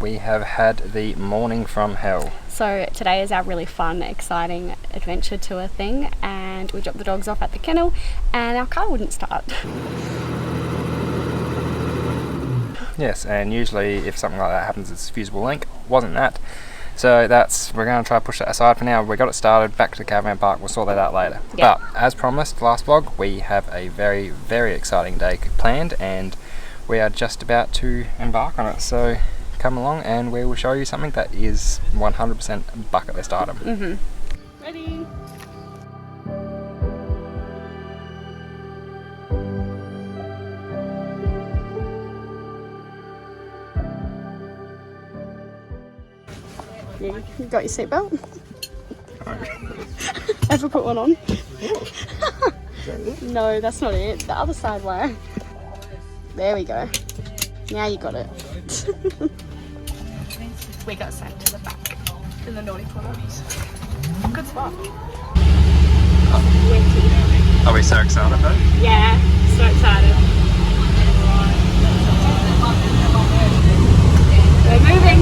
We have had the morning from hell. So today is our really fun, exciting adventure tour thing, and we dropped the dogs off at the kennel and our car wouldn't start. Yes, and usually if something like that happens it's a fusible link. Wasn't that. So we're going to try to push that aside for now. We got it started, back to the caravan park, we'll sort that out later. Yep. But as promised last vlog, we have a very, very exciting day planned and we are just about to embark on it. So come along and we will show you something that is 100% bucket list item. Ready? You got your seatbelt? Ever put one on? No, that's not it. The other side way. There we go. Now you got it. We got sent to the back in the naughty corners. Good spot. Oh, Are we so excited though? yeah, so excited. We're moving.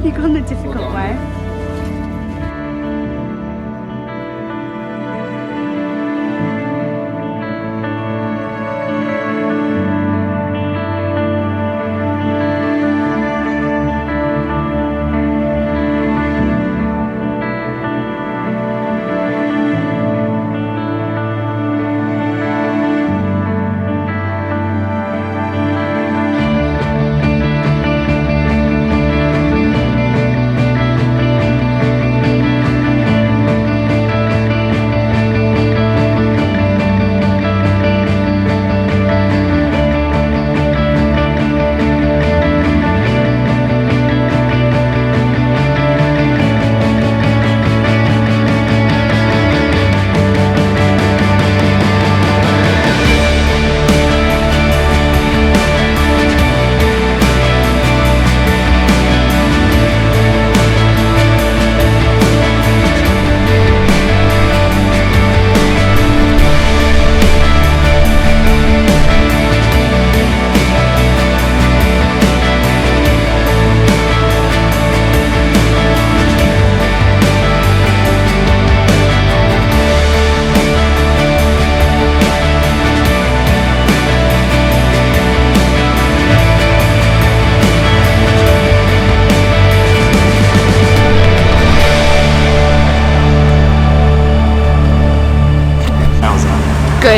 You got the difficult way.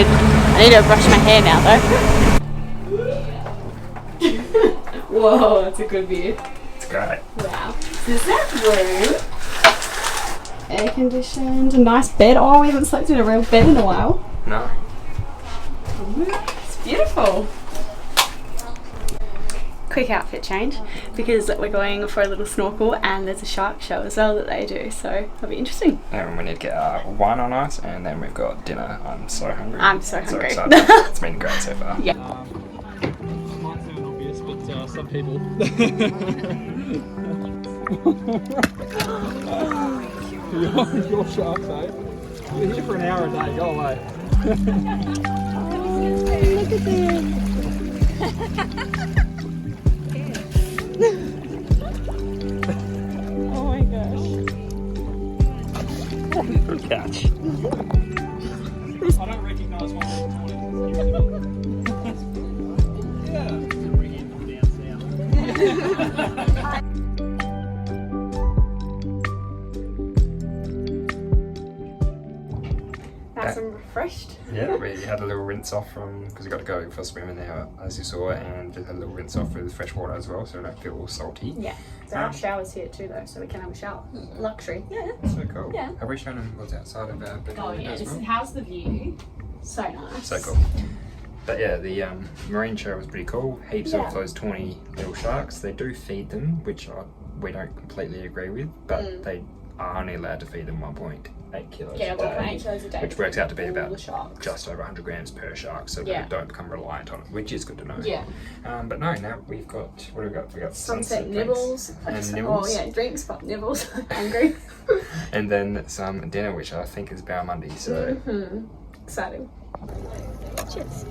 good. I need to brush my hair now though. Whoa, that's a good view. It's great. Wow. So is that room? Air conditioned, a nice bed. Oh, we haven't slept in a real bed in a while. No. It's beautiful. Quick outfit change because we're going for a little snorkel and there's a shark show as well that they do, so it'll be interesting. And we need to get wine on ice, and then we've got dinner. I'm so hungry. I'm so hungry. So excited. It's been great so far. Yeah. Might sound obvious, but some people. Your sharks, eh? We're here for an hour a day. Go away. Look at them. Oh my gosh. Good catch. I don't recognise one of these. Yeah. Bring him down south. Nice and refreshed. Yeah, we had a little rinse off because we got to go for a swim in there, as you saw, and just had a little rinse off with fresh water as well, so we don't feel all salty. Yeah. There are showers here too though, so we can have a shower. Luxury. Yeah. So cool. Yeah. Have we shown them what's outside of our bedroom Oh yeah, as well? how's the view? So nice. So cool. But yeah, the marine show was pretty cool. Heaps of those tawny little sharks. They do feed them, which we don't completely agree with, but they are only allowed to feed them 1.8 kilos Yeah, a day, 1.8 kilos a day. which works out to be all about the sharks. just over 100 grams per shark, so Yeah. they don't become reliant on it, which is good to know. Yeah. But no, now we've got, what have we got? We got Sunset drinks nibbles. and nibbles. Oh yeah, drinks, but nibbles. Hungry. And then some dinner, which I think is Barramundi, so Exciting. Cheers.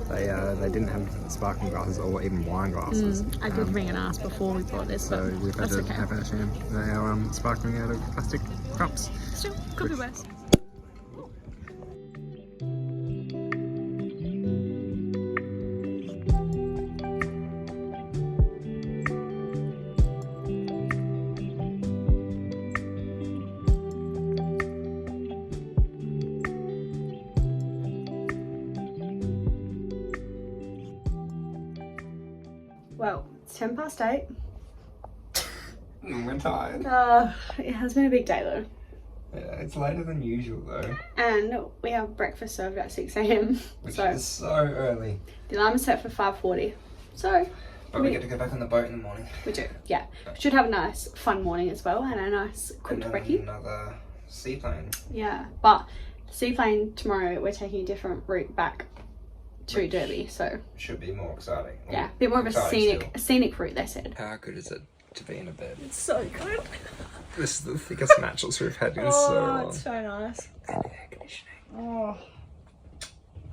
they didn't have sparkling glasses or even wine glasses. I did ring and ask before we bought this, So we've had that's to okay. have our sparkling out of plastic cups. Still, could be worse. Well, it's 8:10. We're tired. It has been a big day though. Yeah, it's later than usual though, And we have breakfast served at 6 a.m. which So is so early. the alarm is set for 5:40. So But we get to go back on the boat in the morning. we do, yeah. Should have a nice fun morning as well and a nice cooked And brekkie. another seaplane. Yeah, but Seaplane tomorrow we're taking a different route back to Derby, so Should be more exciting. yeah, a bit more of a Exciting scenic route they said. How good is it to be in a bed? It's so good. This is the thickest mattress we've had in so long. it's so nice. And air conditioning. Oh,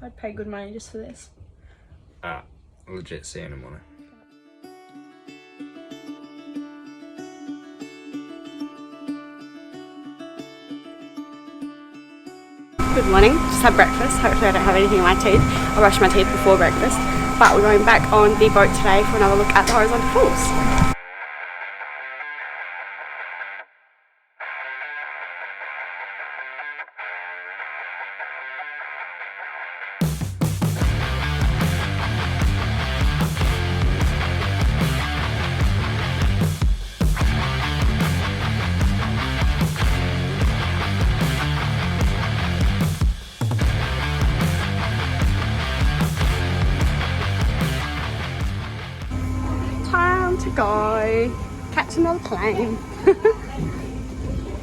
I'd pay good money just for this. Legit, see you in the morning. Good morning, just had breakfast. Hopefully I don't have anything in my teeth. I brushed my teeth before breakfast. But we're going back on the boat today for another look at the horizontal falls. Time to go catch another plane.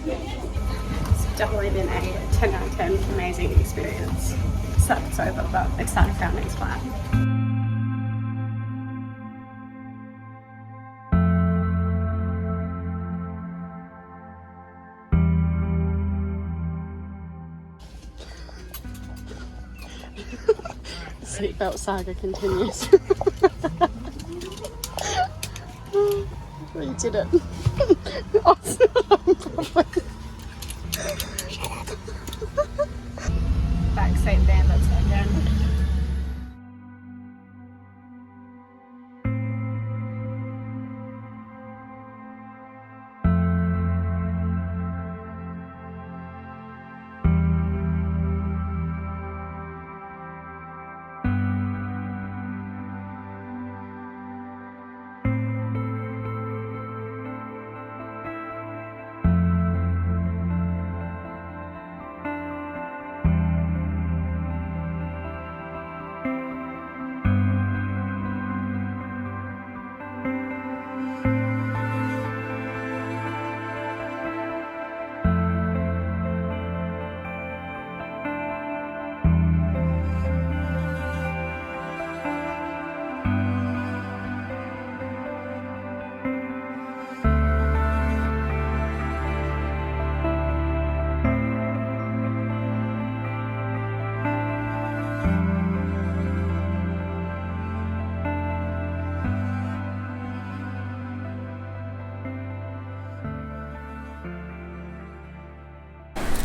It's definitely been a 10 out of 10 amazing experience. Sad it's over, but excited for our next flight. Seatbelt saga continues. Oh, you did it. Backseat bandits again.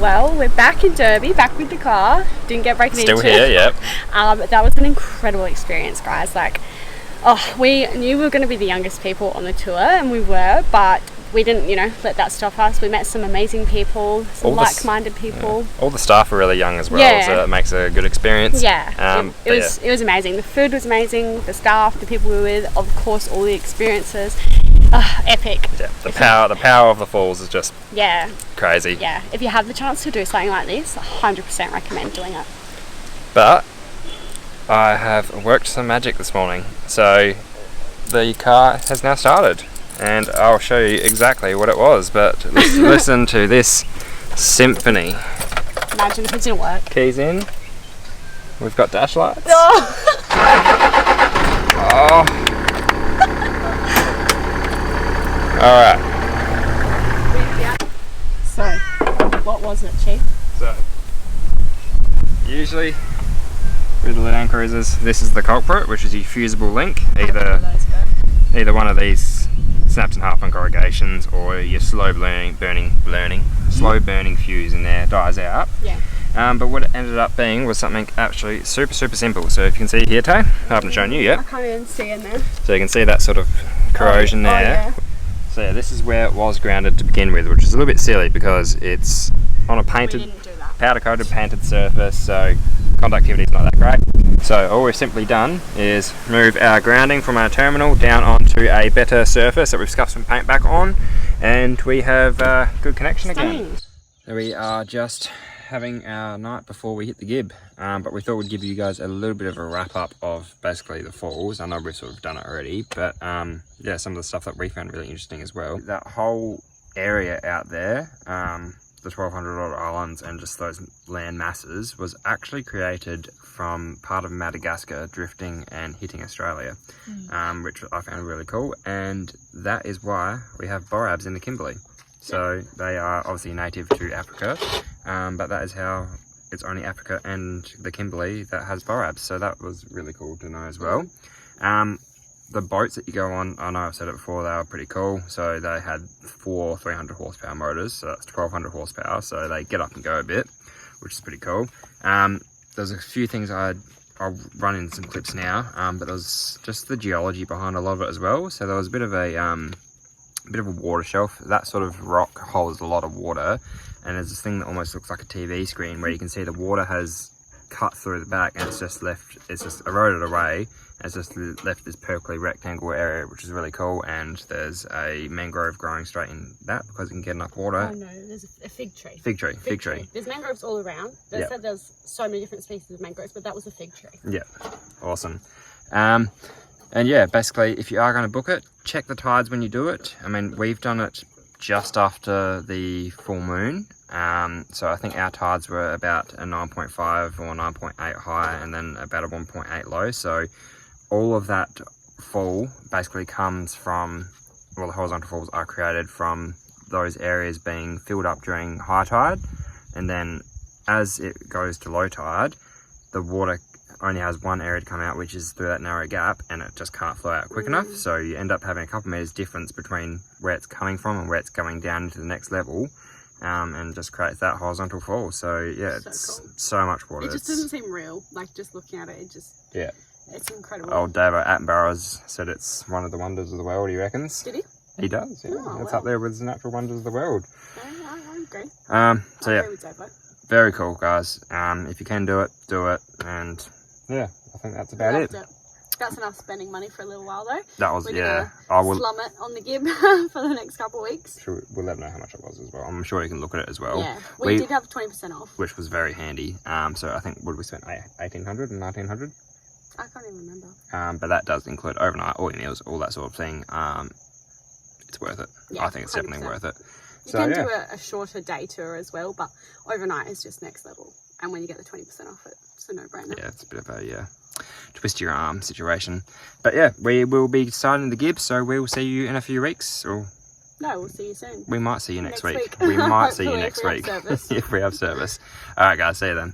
Well, we're back in Derby, back with the car. Didn't get broken into. Still here, yep. That was an incredible experience, guys. Like, oh, we knew we were going to be the youngest people on the tour, and we were, but we didn't, you know, let that stop us. We met some amazing people, some like-minded people. Yeah. All the staff were really young as well, Yeah. so that makes a good experience. Yeah, it was amazing. The food was amazing, the staff, the people we were with, of course, all the experiences. Epic. Yeah, the power of the falls is just crazy. Yeah, if you have the chance to do something like this, 100% recommend doing it. But I have worked some magic this morning, so the car has now started, and I'll show you exactly what it was. But listen to this symphony. Imagine if it didn't work. Keys in. We've got dash lights. Oh. Oh. Alright. So, what was it, Chief? So, usually with the Land Cruisers, this is the culprit, which is your fusible link. Either one of these snaps in half on corrugations, or your slow burning fuse in there dies out. Yeah. But what it ended up being was something actually super simple. So if you can see here, Tay, I haven't shown you yet. I can't even see in there. So you can see that sort of corrosion there. Yeah. So yeah, this is where it was grounded to begin with, which is a little bit silly because it's on a painted, powder coated painted surface, so conductivity is not that great. So all we've simply done is move our grounding from our terminal down onto a better surface that we've scuffed some paint back on, and we have good connection again. So we are just having our night before we hit the gib, but we thought we'd give you guys a little bit of a wrap up of basically the falls. I know we've sort of done it already, but yeah, some of the stuff that we found really interesting as well. That whole area out there, the 1,200 odd islands and just those land masses, was actually created from part of Madagascar drifting and hitting Australia, which I found really cool, and that is why we have borabs in the Kimberley. So they are obviously native to Africa, but that is how it's only Africa and the Kimberley that has borabs. So that was really cool to know as well. The boats that you go on, I know I've said it before, they are pretty cool. So they had 4 300 horsepower motors, so that's 1,200 horsepower. So they get up and go a bit, which is pretty cool. There's a few things I'll run in some clips now, but there's just the geology behind a lot of it as well. So there was a bit of a water shelf. That sort of rock holds a lot of water, and there's this thing that almost looks like a TV screen where you can see the water has cut through the back, and it's just eroded away, and it's just left this purpley rectangle area, which is really cool. And there's a mangrove growing straight in that because it can get enough water. Oh no, there's a fig tree. Fig tree. There's mangroves all around. They said there's so many different species of mangroves, but that was a fig tree. Yeah, awesome. And yeah, basically, if you are going to book it, check the tides when you do it. I mean, we've done it just after the full moon. So I think our tides were about a 9.5 or 9.8 high, and then about a 1.8 low. So all of that fall basically comes from, well, the horizontal falls are created from those areas being filled up during high tide. And then as it goes to low tide, the water only has one area to come out, which is through that narrow gap, and it just can't flow out quick enough. So you end up having a couple meters difference between where it's coming from and where it's going down into the next level, and just creates that horizontal fall. So yeah, it's cool. So much water. It just doesn't seem real, like just looking at it, it's incredible. Old David Attenborough said it's one of the wonders of the world, he reckons. Did he? He does, yeah. Oh, it's up there with the natural wonders of the world. I agree. So yeah, very cool, guys. If you can do it, and yeah, I think that's about it. That's enough spending money for a little while though. That was, I will slum it on the gib for the next couple of weeks. Sure, we'll let them know how much it was as well. I'm sure you can look at it as well. Yeah, we did have 20% off, which was very handy. So I think, what did we spend, 1,800 and 1,900? I can't even remember. But that does include overnight, all your meals, all that sort of thing. It's worth it. Yeah, I think it's 100%. Definitely worth it. You can do a shorter day tour as well, but overnight is just next level. And when you get the 20% off it, it's a no-brainer. Yeah, it's a bit of a twist your arm situation. But yeah, we will be starting the gib, so we will see you in a few weeks. Or no, we'll see you soon. We might see you next week. We might see you next week if we have service. All right, guys, see you then.